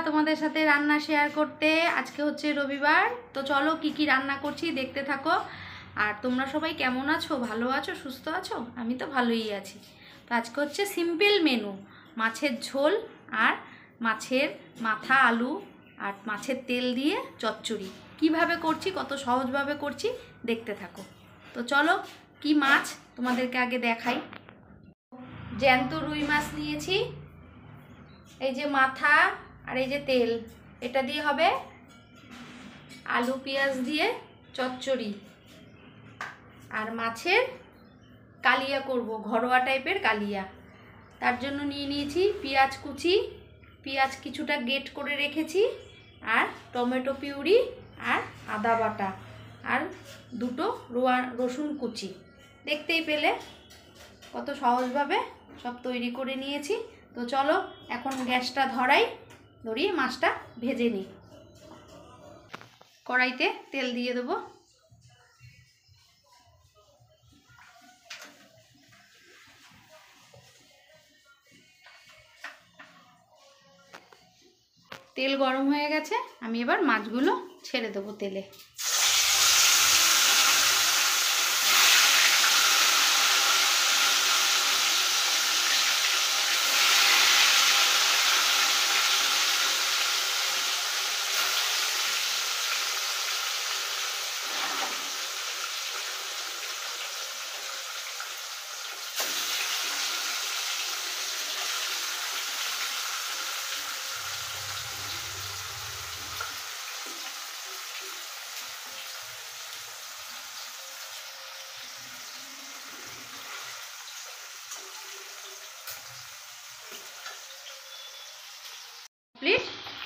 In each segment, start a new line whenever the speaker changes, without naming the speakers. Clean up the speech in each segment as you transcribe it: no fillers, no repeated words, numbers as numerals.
তোমাদের সাথে রান্না শেয়ার করতে। আজকে হচ্ছে রবিবার, তো চলো কি কি রান্না করছি দেখতে থাকো। আর তোমরা সবাই কেমন আছো, ভালো আছো, সুস্থ আছো? আমি তো ভালোই আছি। তো আজকে হচ্ছে সিম্পল মেনু, মাছের ঝোল আর মাছের মাথা, আলু আর মাছের তেল দিয়ে চচ্চড়ি। কিভাবে করছি, কত সহজভাবে করছি দেখতে থাকো। তো চলো কি মাছ তোমাদেরকে আগে দেখাই। জ্যান্ত রুই মাছ নিয়েছি, এই যে মাথা আর এই যে তেল, এটা দিয়ে হবে আলু পেঁয়াজ দিয়ে চচ্চড়ি। আর মাছের কালিয়া করব, ঘরোয়া টাইপের কালিয়া। তার জন্য নিয়ে নিয়েছি পেঁয়াজ কুচি, পেঁয়াজ কিছুটা গ্রেট করে রেখেছি, আর টমেটো পিউরি আর আদা বাটা আর দুটো রসুন কুচি। দেখতেই পেলে কত সহজভাবে সব তৈরি করে নিয়েছি। তো চলো এখন গ্যাসটা ধরিয়ে মাছটা ভেজে নিই। কড়াইতে তেল দিয়ে দেবো। তেল গরম হয়ে গেছে, আমি এবার মাছগুলো ছেড়ে দেবো তেলে।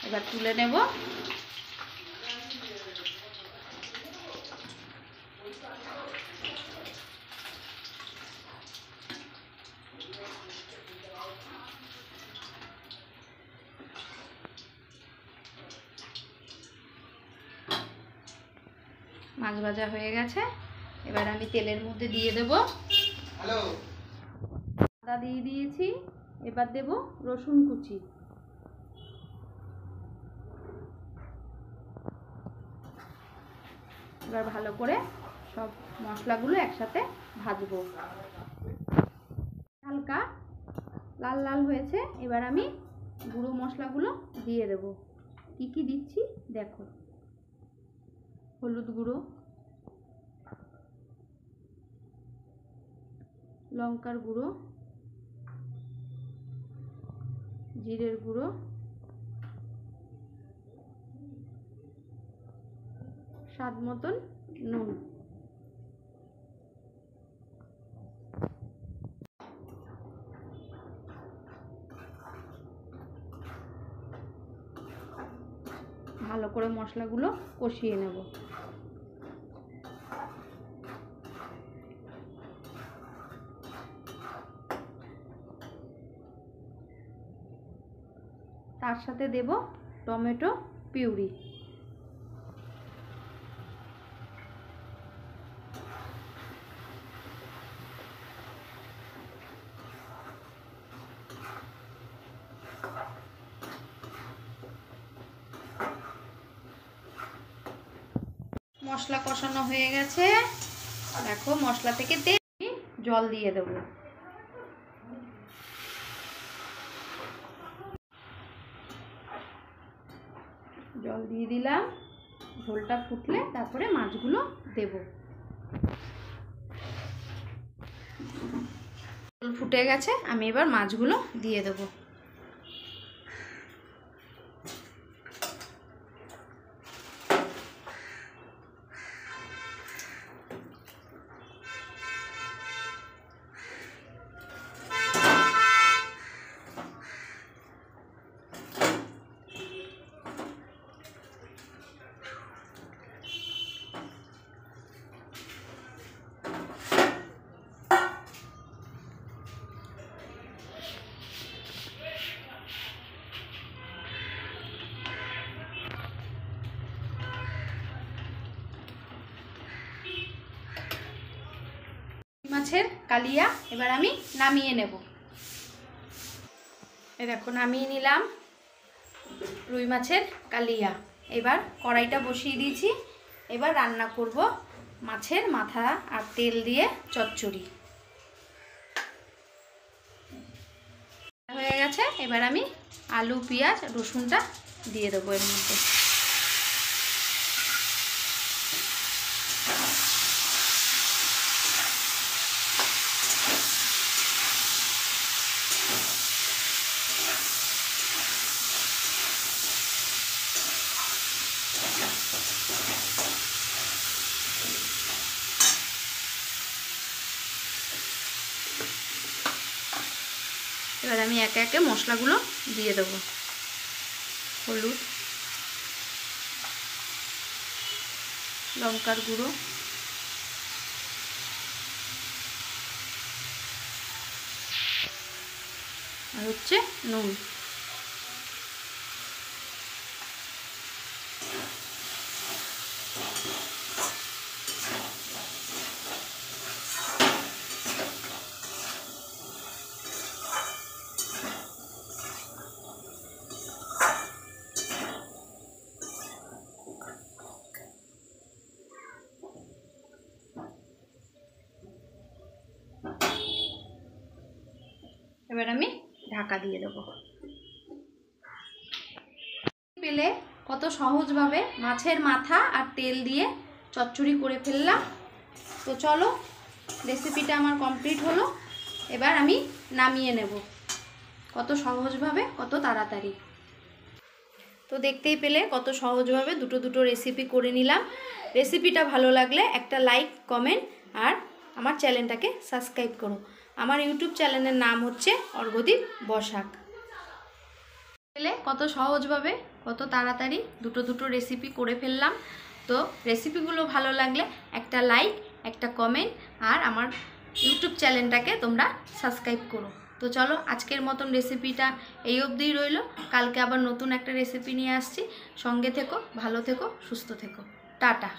এবার তুলে নেব। মাছ ভাজা হয়ে গেছে, এবার আমি তেলের মধ্যে দিয়ে দেব। আদা দিয়ে দিয়েছি, এবার দেব রসুন কুচি। এবার ভালো করে সব মশলাগুলো একসাথে ভাজবো। হালকা লাল লাল হয়েছে, এবার আমি গুঁড়ো মশলাগুলো দিয়ে দেব। কি কি দিচ্ছি দেখো। হলুদ গুঁড়ো, লঙ্কার গুঁড়ো, জিরের গুঁড়ো, স্বাদ মতন নুন। ভালো করে মশলাগুলো কষিয়ে নেব। তার সাথে দেব টমেটো পিউরি। মশলা কষানো হয়ে গেছে, দেখো মশলা থেকে তেল, জল দিয়ে দেব। জল দিয়ে দিলাম, ঝোলটা ফুটলে তারপরে মাছগুলো দেব। ঝোল ফুটে গেছে, আমি এবার মাছগুলো দিয়ে দেব। মাছের কালিয়া এবার আমি নামিয়ে নেব। এই দেখো নামিয়ে নিলাম। রুই মাছের কালিয়া। এবার কড়াইটা বসিয়ে দিয়েছি। এবার রান্না করব মাছের মাথা আর তেল দিয়ে চচ্চড়ি। হয়ে গেছে। এবার আমি আলু পেঁয়াজ রসুনটা দিয়ে দেবো এর মধ্যে। এবার আমি একে একে মশলাগুলো দিয়ে দেবো। হলুদ, লঙ্কার গুঁড়ো, আর হচ্ছে নুন। এবার আমি ঢাকা দিয়ে দেবো। পেলে কত সহজভাবে মাছের মাথা আর তেল দিয়ে চচ্চড়ি করে ফেললাম। তো চলো, রেসিপিটা আমার কমপ্লিট হলো। এবার আমি নামিয়ে নেব। কত সহজভাবে, কত তাড়াতাড়ি। তো দেখতেই পেলে কত সহজভাবে দুটো রেসিপি করে নিলাম। রেসিপিটা ভালো লাগলে একটা লাইক, কমেন্ট আর আমার চ্যানেলটাকে সাবস্ক্রাইব করো। আমার ইউটিউব চ্যানেলের নাম হচ্ছে অর্ঘদীপ বসাক। পেলে কত সহজভাবে, কত তাড়াতাড়ি দুটো রেসিপি করে ফেললাম। তো রেসিপিগুলো ভালো লাগলে একটা লাইক, একটা কমেন্ট আর আমার ইউটিউব চ্যানেলটাকে তোমরা সাবস্ক্রাইব করো। তো চলো, আজকের মতন রেসিপিটা এই অবধিই রইলো। কালকে আবার নতুন একটা রেসিপি নিয়ে আসছি। সঙ্গে থেকো, ভালো থেকো, সুস্থ থেকো। টাটা।